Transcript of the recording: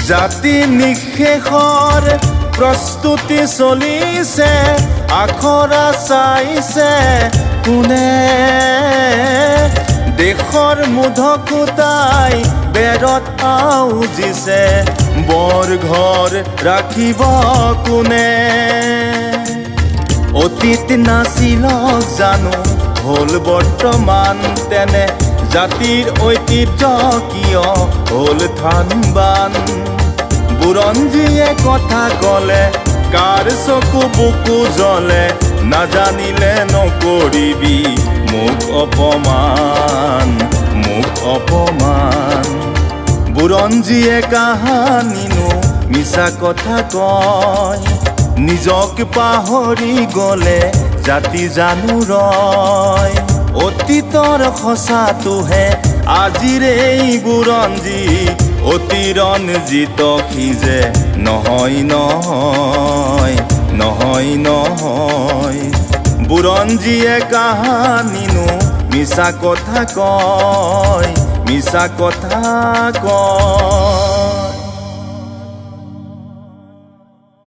জাতি নিঃশেষৰ প্ৰস্তুতি চলিছে, আখৰা চাইছে কোনে? দেশৰ মুধকুটাই বেৰত আউজিছে, বৰ ঘৰ ৰাখিব কোনে? অতীত নাছিলক জানো হ'ল বৰ্তমান তেনে, জাতিৰ ঐতিহ্য কিয় হ'ল থানবান? বুৰঞ্জীয়ে কথা ক'লে কাৰ চকু বুকু জ্বলে, নাজানিলে নকৰিবি মোক অপমান, মোক অপমান। বুৰঞ্জীয়ে কাহানিনো মিছা কথা কয়, নিজক পাহৰি গ'লে জাতি জানো ৰয়। অতীতৰ সঁচাটোহে আজিৰ এই বুৰঞ্জী, অতিৰঞ্জিত সিজে নহয় নহয়, নহয় নহয়। বুৰঞ্জীয়ে কাহানিনো মিছা কথা কয়, মিছা কথা কয়।